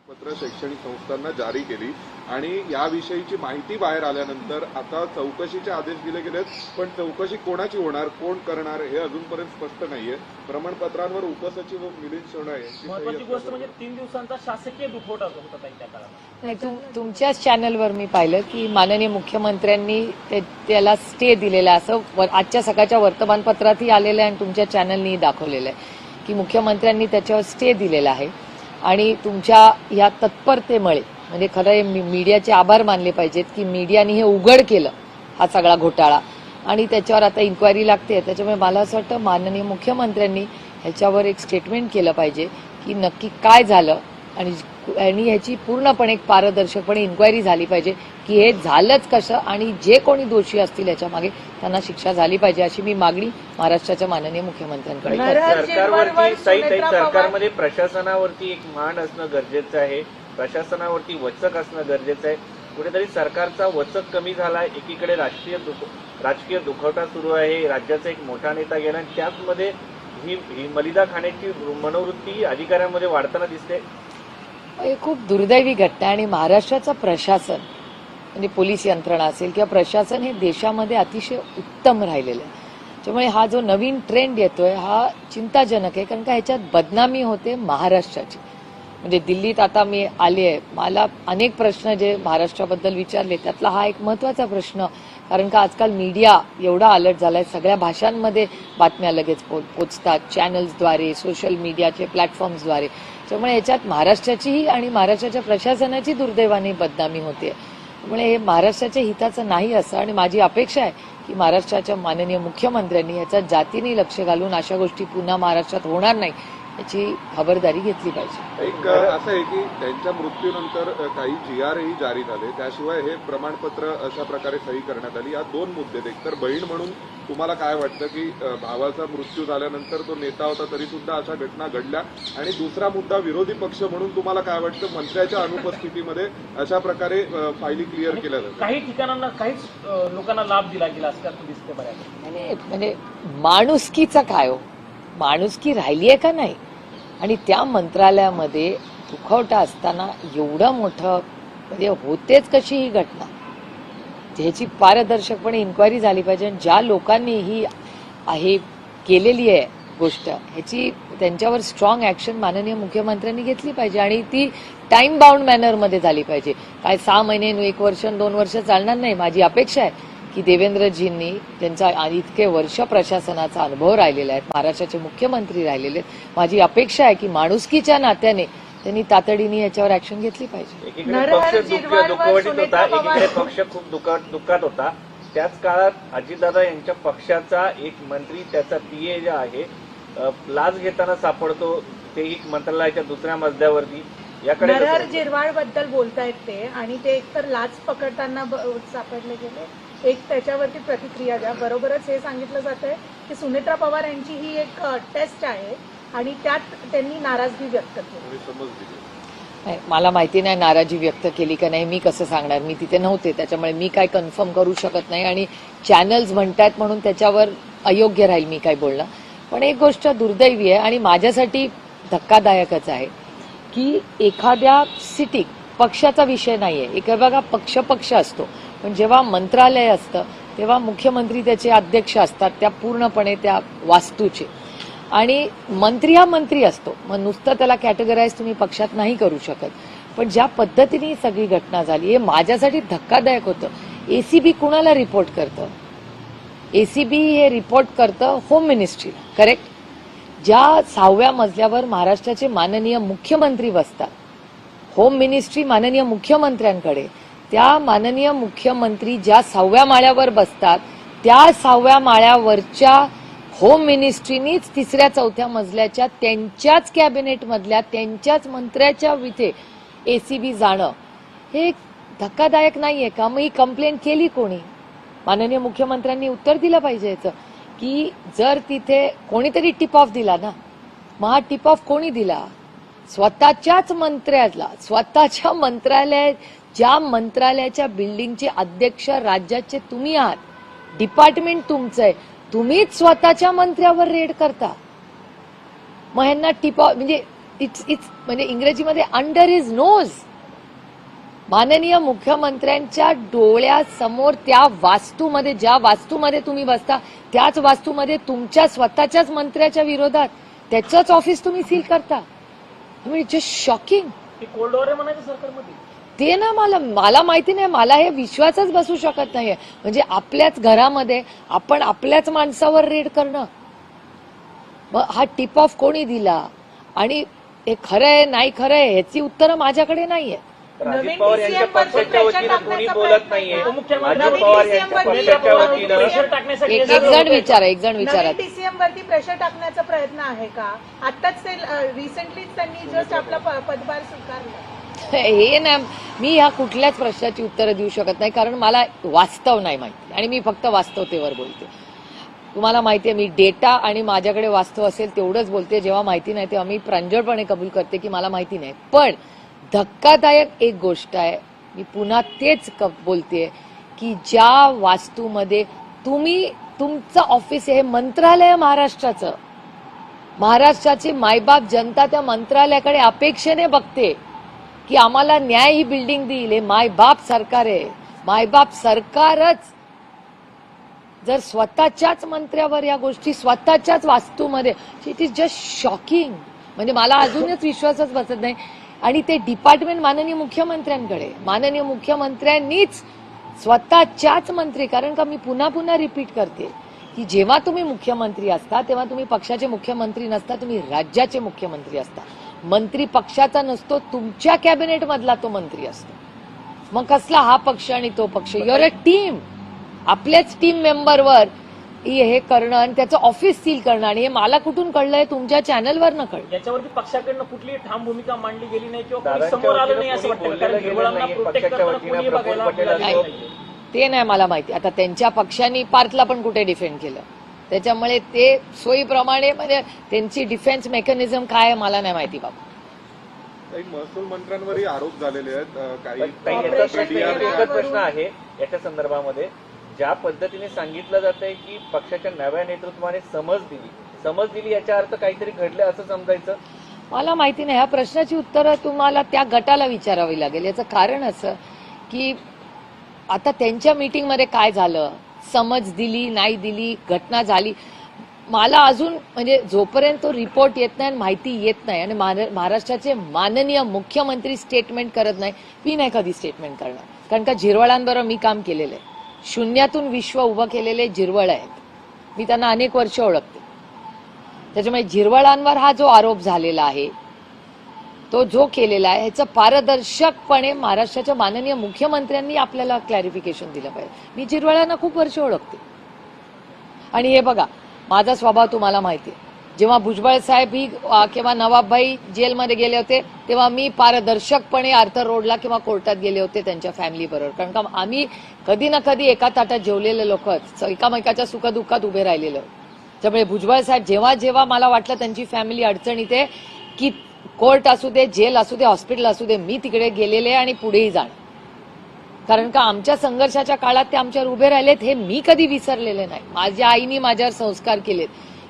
पत्र शैक्षणिक संस्थांना जारी केली आणि याविषयीची माहिती बाहेर आल्यानंतर आता चौकशीचे आदेश दिले गेलेत, पण चौकशी कोणाची होणार, कोण करणार हे अजूनपर्यंत स्पष्ट नाहीये. प्रमाणपत्रांवर उपसचिव मिलिंद सोनाय यांची महत्त्वाची गोष्ट म्हणजे 3 दिवसांचा शासकीय दुखवटा होता त्या काळात. नाही, तुमच्याच चॅनलवर मी पाहिलं की माननीय मुख्यमंत्र्यांनी त्याला स्टे दिलेला असं आजच्या सकाळच्या वर्तमानपत्रातही आलेलं आहे आणि तुमच्या चॅनलनी दाखवलेलं आहे की मुख्यमंत्र्यांनी त्याच्यावर स्टे दिलेला आहे. आणि तुमच्या या तत्परतेमुळे म्हणजे खरं मीडियाचे आभार मानले पाहिजेत की मीडियाने हे उघड केलं हा सगळा घोटाळा आणि त्याच्यावर आता इन्क्वायरी लागते. त्याच्यामुळे मला असं वाटतं माननीय मुख्यमंत्र्यांनी ह्याच्यावर एक स्टेटमेंट केलं पाहिजे की नक्की काय झालं आणि ह्याची पूर्णपणे एक पारदर्शकपणे इन्क्वायरी झाली पाहिजे की हे झालंच कसं आणि जे कोणी दोषी असतील याच्या मागे त्यांना शिक्षा झाली पाहिजे अशी मी मागणी महाराष्ट्राच्या माननीय मुख्यमंत्र्यांकडे करते. सरकारमध्ये प्रशासनावरती एक मान असणं गरजेचं आहे, प्रशासनावरती वचक असणं गरजेचं आहे. कुठेतरी सरकारचा वचक कमी झाला. एकीकडे राजकीय दुखवटा सुरू आहे, राज्याचा एक मोठा नेता गेला आणि त्याचमध्ये ही मलिदा खाण्याची मनोवृत्ती अधिकाऱ्यांमध्ये वाढताना दिसते. हे खूप दुर्दैवी घटना आहे आणि महाराष्ट्राचं प्रशासन म्हणजे पोलीस यंत्रणा असेल किंवा प्रशासन हे देशामध्ये अतिशय उत्तम राहिलेलं आहे. त्यामुळे हा जो नवीन ट्रेंड येतोय हा चिंताजनक आहे, कारण का ह्याच्यात बदनामी होते महाराष्ट्राची. म्हणजे दिल्लीत आता मी आले आहे, मला अनेक प्रश्न जे महाराष्ट्राबद्दल विचारले त्यातला हा एक महत्वाचा प्रश्न, कारण का आजकाल मीडिया एवढा अलर्ट झालाय, सगळ्या भाषांमध्ये बातम्या लगेच पोचतात, चॅनल्सद्वारे, सोशल मीडियाचे प्लॅटफॉर्म्सद्वारे. त्यामुळे याच्यात महाराष्ट्राचीही आणि महाराष्ट्राच्या प्रशासनाची दुर्दैवाने बदनामी होते. त्यामुळे हे महाराष्ट्राच्या हिताचं नाही असं आणि माझी अपेक्षा आहे की महाराष्ट्राच्या माननीय मुख्यमंत्र्यांनी याचा जातीने लक्ष घालून अशा गोष्टी पुन्हा महाराष्ट्रात होणार नाही याची खबरदारी घेतली पाहिजे. एक असं आहे की त्यांच्या मृत्यूनंतर काही GRही जारी झाले, त्याशिवाय हे प्रमाणपत्र अशा प्रकारे सही करण्यात आली. या दोन मुद्दे, एक तर बहीण म्हणून तुम्हाला काय वाटतं की भावाचा मृत्यू झाल्यानंतर तो नेता होता तरी सुद्धा अशा घटना घडल्या, आणि दुसरा मुद्दा विरोधी पक्ष म्हणून तुम्हाला काय वाटतं मंत्र्याच्या अनुपस्थितीमध्ये अशा प्रकारे फायली क्लिअर केल्या जातात. काही ठिकाणांना काहीच लोकांना लाभ दिला गेला असं दिसते बऱ्यापैकी. म्हणजे माणुसकीचा काय हो, माणुसकी राहिली आहे का नाही? आणि त्या मंत्रालयामध्ये दुखवटा असताना एवढं मोठं म्हणजे होतेच कशी ही घटना, ह्याची पारदर्शकपणे इन्क्वायरी झाली पाहिजे. आणि ज्या लोकांनी ही आहे केलेली आहे गोष्ट ह्याची त्यांच्यावर स्ट्रॉंग ऍक्शन माननीय मुख्यमंत्र्यांनी घेतली पाहिजे आणि ती टाइम बाउंड मॅनरमध्ये झाली पाहिजे. काय 6 महिने 1 वर्ष 2 वर्ष चालणार नाही. माझी अपेक्षा आहे की देवेंद्रजींनी त्यांचा इतके वर्ष प्रशासनाचा अनुभव राहिलेला आहे, महाराष्ट्राचे मुख्यमंत्री राहिलेले आहेत, माझी अपेक्षा आहे की माणुसकीच्या नात्याने त्यांनी तातडीने याच्यावर ऍक्शन घेतली पाहिजे. एकीकडे पक्ष दुःखवटीत होता, एकीकडे पक्ष खूप दुःखात होता. त्याच काळात अजितदादा यांच्या पक्षाचा एक मंत्री, त्याचा PA जे आहे लाच घेताना सापडतो, तेही मंत्रालयाच्या दुसऱ्या मजल्यावरती. याकडे नरहर झिरवाळ बद्दल बोलतायत ते, आणि ते एकतर लाच पकडताना सापडले गेले, एक त्याच्यावरती प्रतिक्रिया द्या. बरोबरच हे सांगितलं जात आहे की सुनेत्रा पवार यांची ही एक टेस्ट आहे आणि त्यात त्यांनी नाराजगी व्यक्त केली. मला माहिती नाही नाराजी व्यक्त केली का नाही, मी कसं सांगणार, मी तिथे नव्हते, त्याच्यामुळे मी काय कन्फर्म करू शकत नाही. आणि चॅनल्स म्हणतात म्हणून त्याच्यावर अयोग्य राहील मी काय बोलणं. पण एक गोष्ट दुर्दैवी आहे आणि माझ्यासाठी धक्कादायकच आहे की एखाद्या सिटी पक्षाचा विषय नाहीये, एक बघा पक्ष असतो, पण जेव्हा मंत्रालय असतं तेव्हा मुख्यमंत्री त्याचे अध्यक्ष असतात त्या पूर्णपणे त्या वास्तूचे, आणि मंत्री हा मंत्री असतो, मग नुसतं त्याला कॅटेगराईज तुम्ही पक्षात नाही करू शकत. पण ज्या पद्धतीने ही सगळी घटना झाली हे माझ्यासाठी धक्कादायक होतं. ACB कुणाला रिपोर्ट करतं? ACB हे रिपोर्ट करतं होम मिनिस्ट्रीला, करेक्ट? ज्या 6व्या मजल्यावर महाराष्ट्राचे माननीय मुख्यमंत्री बसतात, होम मिनिस्ट्री माननीय मुख्यमंत्र्यांकडे, त्या माननीय मुख्यमंत्री ज्या 6व्या माळ्यावर बसतात त्या 6व्या माळ्यावरच्या होम मिनिस्ट्रीनीच 3ऱ्या-4थ्या मजल्याच्या त्यांच्याच कॅबिनेट मधल्या त्यांच्याच मंत्र्याच्या विथे ACB जाणं हे धक्कादायक नाहीये का? मग ही कंप्लेंट केली कोणी? माननीय मुख्यमंत्र्यांनी उत्तर दिलं पाहिजे याचं की जर तिथे कोणीतरी टिप ऑफ दिला ना, मग हा टिप ऑफ कोणी दिला? स्वतःच्याच मंत्र्याला, स्वतःच्या मंत्रालयात, ज्या मंत्रालयाच्या बिल्डिंगचे अध्यक्ष राज्याचे तुम्ही आहात, डिपार्टमेंट तुमचं आहे, तुम्हीच स्वतःच्या मंत्र्यावर रेड करता. मग ह्यांना टिप ऑफ म्हणजे इट्स म्हणजे इंग्रजीमध्ये अंडर हिज नोज. माननीय मुख्यमंत्र्यांच्या डोळ्यासमोर त्या वास्तूमध्ये, ज्या वास्तूमध्ये तुम्ही बसता त्याच वास्तूमध्ये तुमच्या स्वतःच्याच मंत्र्याच्या विरोधात त्याचंच ऑफिस तुम्ही सील करता. I mean it's just shocking. ते कोल्ड वॉर आहे म्हणायचं सरकारमध्ये. ते ना मला माहिती नाही, मला हे विश्वासच बसू शकत नाहीये. म्हणजे आपल्याच घरामध्ये आपण आपल्याच माणसावर रेड करणं, मग हा टिप ऑफ कोणी दिला आणि हे खरं आहे नाही खरं आहे ह्याची उत्तरं माझ्याकडे नाहीये. अजित पवार यांच्या पक्षाच्या वतीनं कोणी बोलत नाहीये. उपमुख्यमंत्री अजित पवार यांच्या पक्षाच्या वतीनं प्रेशर टाकण्यासाठी एक जण विचारा नवीन DCM वरती प्रेशर टाकण्याचा प्रयत्न आहे का? आताच ते रिसेंटलीच त्यांनी जस्ट आपला पदभार स्वीकारला. हे नाही, मी ह्या कुठल्याच प्रश्नाची उत्तरं देऊ शकत नाही, कारण मला वास्तव नाही माहिती आणि मी फक्त वास्तवतेवर बोलते. तुम्हाला माहितीये मी डेटा आणि माझ्याकडे वास्तव असेल तेवढंच बोलते. जेव्हा माहिती नाही तेव्हा मी प्रांजळपणे कबूल करते की मला माहिती नाही. पण धक्कादायक एक गोष्ट आहे, मी पुन्हा तेच बोलते की ज्या वास्तूमध्ये तुमचं ऑफिस हे मंत्रालय महाराष्ट्राचं, महाराष्ट्राची मायबाप जनता त्या मंत्रालयाकडे अपेक्षेने बघते की आम्हाला न्याय ही बिल्डिंग देईल. हे मायबाप सरकार आहे. मायबाप सरकारच जर स्वतःच्याच मंत्र्यावर या गोष्टी स्वतःच्याच वास्तूमध्ये, इट इज जस्ट शॉकिंग. म्हणजे मला अजूनच विश्वासच बसत नाही. आणि ते डिपार्टमेंट माननीय मुख्यमंत्र्यांकडे, माननीय मुख्यमंत्र्यांनीच स्वतःच्याच मंत्री, कारण का मी पुन्हा रिपीट करते की जेव्हा तुम्ही मुख्यमंत्री असता तेव्हा तुम्ही पक्षाचे मुख्यमंत्री नसता, तुम्ही राज्याचे मुख्यमंत्री असता. मंत्री पक्षाचा नसतो, तुमच्या कॅबिनेट मधला तो मंत्री असतो. मग कसला हा पक्ष आणि तो पक्ष? Your a team. आपल्याच टीम मेंबरवर हे करणं आणि त्याचं ऑफिस सील करणं, आणि हे मला कुठून कळलंय? तुमच्या चॅनलवर न कळलं. याच्यावरती पक्षाकडनं कुठली ठाम भूमिका मांडली गेली नाही किंवा कोणी दादांच्या समोर आलं वतीनं नाही असं कोणी वाटतं, बोललेलं कारण गेलेलं हिरवळांना नाहीये. प्रोटेक्ट पक्षाच्या करताना वतीनं कोणी प्रफुल्ल बघायला पटेल मिळालेलं असो. नाहीये. ते नाही मला माहिती. आता त्यांच्या पक्षांनी पार्थला पण कुठे डिफेंड केलं, त्याच्यामुळे ते सोयीप्रमाणे म्हणजे त्यांची डिफेन्स मेकॅनिझम काय आहे मला नाही माहिती बाबा. काही महसूल मंत्र्यांवरही आरोप झालेले आहेत. काही एकच प्रश्न आहे याच्या संदर्भामध्ये. ज्या पद्धतीने सांगितलं जात आहे की पक्षाच्या नव्या नेतृत्वाने समज दिली याचा अर्थ काहीतरी घडलं असं समजायचं. मला माहिती नाही. ह्या प्रश्नाची उत्तरं तुम्हाला त्या गटाला विचारावी लागेल. याचं कारण असं की आता त्यांच्या मीटिंगमध्ये काय झालं, समज दिली नाही दिली, घटना झाली, मला अजून म्हणजे जोपर्यंत तो रिपोर्ट येत नाही, माहिती येत नाही आणि महाराष्ट्राचे माननीय मुख्यमंत्री स्टेटमेंट करत नाही, मी नाही कधी स्टेटमेंट करणार. कारण का झिरवळांबरोबर मी काम केलेलं आहे. शून्यातून विश्व उभं केलेले झिरवळ आहेत. मी त्यांना अनेक वर्ष ओळखते. त्याच्यामुळे झिरवळांवर हा जो आरोप झालेला आहे, तो जो केलेला आहे, ह्याचं पारदर्शकपणे महाराष्ट्राच्या माननीय मुख्यमंत्र्यांनी आपल्याला क्लॅरिफिकेशन दिलं पाहिजे. मी झिरवळांना खूप वर्ष ओळखते. आणि हे बघा, माझा स्वभाव तुम्हाला माहिती आहे. जेव्हा भुजबळ साहेब ही किंवा नवाबभाई जेलमध्ये गेले होते तेव्हा मी पारदर्शकपणे आर्थर रोडला किंवा कोर्टात गेले होते त्यांच्या फॅमिली बरोबर. कारण का आम्ही कधी ना कधी एका ताटात जेवलेले लोकच, एकामेकाच्या सुखदुःखात उभे राहिलेलो. त्यामुळे भुजबळ साहेब जेव्हा मला वाटलं त्यांची फॅमिली अडचणीत आहे, की कोर्ट असू दे, जेल असू दे, हॉस्पिटल असू दे, मी तिकडे गेलेले आणि पुढेही जाणार. कारण का आमच्या संघर्षाच्या काळात ते आमच्यावर उभे राहिलेत, हे मी कधी विसरलेले नाही. माझ्या आईनी माझ्यावर संस्कार केलेत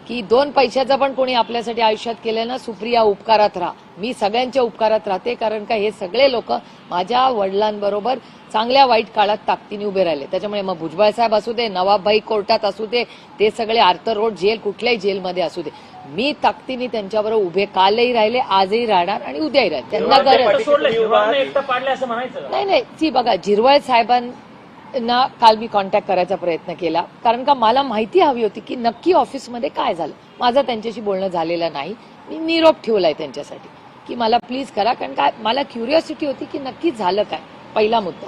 की 2 पैशाचं पण कोणी आपल्यासाठी आयुष्यात केलं ना, सुप्रिया उपकारात राहा. मी सगळ्यांच्या उपकारात राहते, कारण का हे सगळे लोक माझ्या वडिलांबरोबर चांगल्या वाईट काळात ताकदीने उभे राहिले. त्याच्यामुळे मग भुजबळ साहेब असू दे, नवाबभाई कोर्टात असू दे, ते सगळे आर्थर रोड जेल कुठल्याही जेलमध्ये असू दे, मी ताकदीने त्यांच्याबरोबर उभे कालही राहिले, आजही राहणार आणि उद्याही राहील. त्यांना गरज सोडलं, हिरवळांना एकटं पाडलं असं म्हणायचं. नाही. ती बघा, झिरवळ साहेबांना काल मी कॉन्टॅक्ट करायचा प्रयत्न केला, कारण का मला माहिती हवी होती की नक्की ऑफिसमध्ये काय झालं. माझं त्यांच्याशी बोलणं झालेलं नाही. मी निरोप ठेवलाय त्यांच्यासाठी की मला प्लीज करा, कारण काय मला क्युरिओसिटी होती की नक्की झालं काय. पहिला मुद्दा.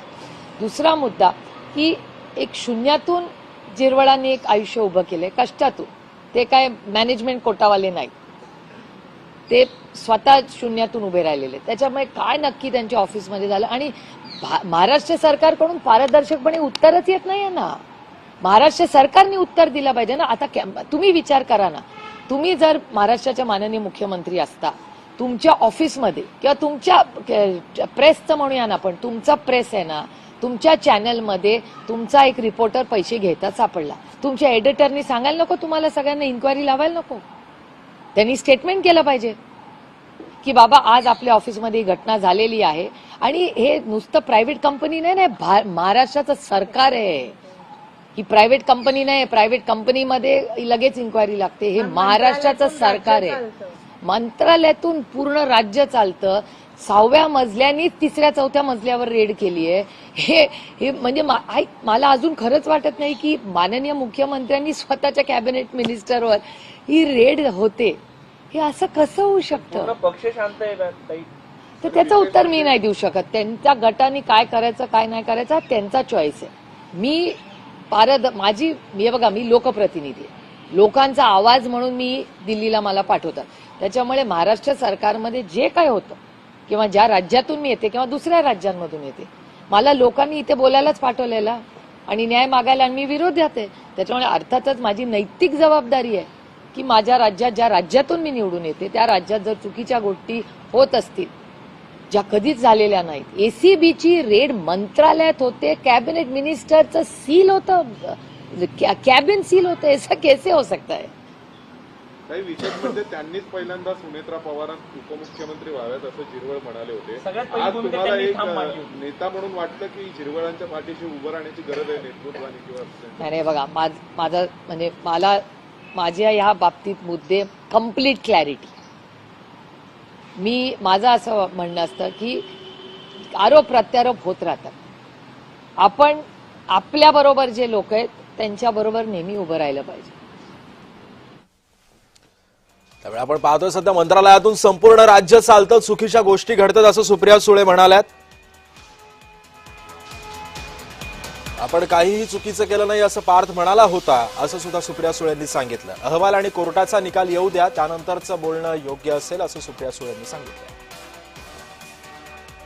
दुसरा मुद्दा की एक शून्यातून झिरवळांनी एक आयुष्य उभं केलंय, कष्टातून. ते काय मॅनेजमेंट कोटावाले नाही, ते स्वतः शून्यातून उभे राहिलेले. त्याच्यामुळे काय नक्की त्यांच्या ऑफिसमध्ये झालं, आणि महाराष्ट्र सरकारकडून पारदर्शकपणे उत्तरच येत नाही ना. महाराष्ट्र सरकारने उत्तर दिलं पाहिजे ना. आता तुम्ही विचार करा ना, तुम्ही जर महाराष्ट्राच्या माननीय मुख्यमंत्री असता, तुमच्या ऑफिसमध्ये किंवा तुमच्या प्रेसचं म्हणूया ना, पण तुमचा प्रेस आहे ना, तुमच्या चॅनलमध्ये तुमचा एक रिपोर्टर पैसे घेता सापडला, तुमच्या एडिटरनी सांगायला नको तुम्हाला सगळ्यांना इन्क्वायरी लावायला नको? त्यांनी स्टेटमेंट केलं पाहिजे. की बाबा आज आपल्या ऑफिसमध्ये ही घटना झालेली आहे आणि हे नुसतं प्रायव्हेट कंपनी नाही, महाराष्ट्राचं सरकार आहे. ही प्रायव्हेट कंपनी नाही, प्रायव्हेट कंपनीमध्ये लगेच इन्क्वायरी लागते. हे महाराष्ट्राचं सरकार आहे. मंत्रालयातून पूर्ण राज्य चालतं. 6व्या मजल्यानीच 3ऱ्या-4थ्या मजल्यावर रेड केली आहे. हे म्हणजे मला अजून खरंच वाटत नाही की माननीय मुख्यमंत्र्यांनी स्वतःच्या कॅबिनेट मिनिस्टरवर ही रेड होते. हे असं कसं होऊ शकतं? पूर्ण पक्ष शांत आहे ताई. तर त्याचं उत्तर मी नाही देऊ शकत. त्यांच्या गटाने काय करायचं काय नाही करायचं त्यांचा चॉईस आहे. मी हे बघा, मी लोकप्रतिनिधी आहे. लोकांचा आवाज म्हणून मी दिल्लीला मला पाठवतात. त्याच्यामुळे महाराष्ट्र सरकारमध्ये जे काय होतं किंवा ज्या राज्यातून मी येते किंवा दुसऱ्या राज्यांमधून येते, मला लोकांनी इथे बोलायलाच पाठवलेला आणि न्याय मागायला आणि मी विरोधात आहे. त्याच्यामुळे अर्थातच माझी नैतिक जबाबदारी आहे की माझ्या राज्यात, ज्या राज्यातून मी निवडून येते त्या राज्यात जर चुकीच्या गोष्टी होत असतील ज्या कधीच झालेल्या नाहीत. एसीबीची रेड मंत्रालयात होते, कॅबिनेट मिनिस्टरचं सील होतं, कॅबिन सील होतं. ऐसा कैसे हो सकता है? काही विशेष म्हणजे त्यांनीच पहिल्यांदा सुनेत्रा पवारांना उपमुख्यमंत्री व्हाव्यात असं झिरवळ म्हणाले होते. सगळ्यात पहिली आज भूमिका तुम्हाला त्यांनी एक ठाम मांडली होती. नेता म्हणून वाटतं की झिरवळांच्या पाठीशी उभं राहण्याची गरज आहे नेतृत्वाने किंवा नाही बघा, माझं म्हणजे माझ्या ह्या बाबतीत मुद्दे कम्प्लीट क्लॅरिटी. माझं असं म्हणणं असतं की आरोप प्रत्यारोप होत राहतात. आपण आपल्या बरोबर जे लोक आहेत त्यांच्याबरोबर नेहमी उभं राहिलं पाहिजे. त्यामुळे आपण पाहतोय सध्या मंत्रालयातून संपूर्ण राज्य चालतं, चुकीच्या गोष्टी घडतात असं सुप्रिया सुळे म्हणाल्यात. आपण काहीही चुकीचं केलं नाही असं पार्थ म्हणाला होता, असं सुद्धा सुप्रिया सुळेंनी सांगितलं. अहवाल आणि कोर्टाचा निकाल येऊ द्या, त्यानंतरचं बोलणं योग्य असेल असं सुप्रिया सुळेंनी सांगितलं.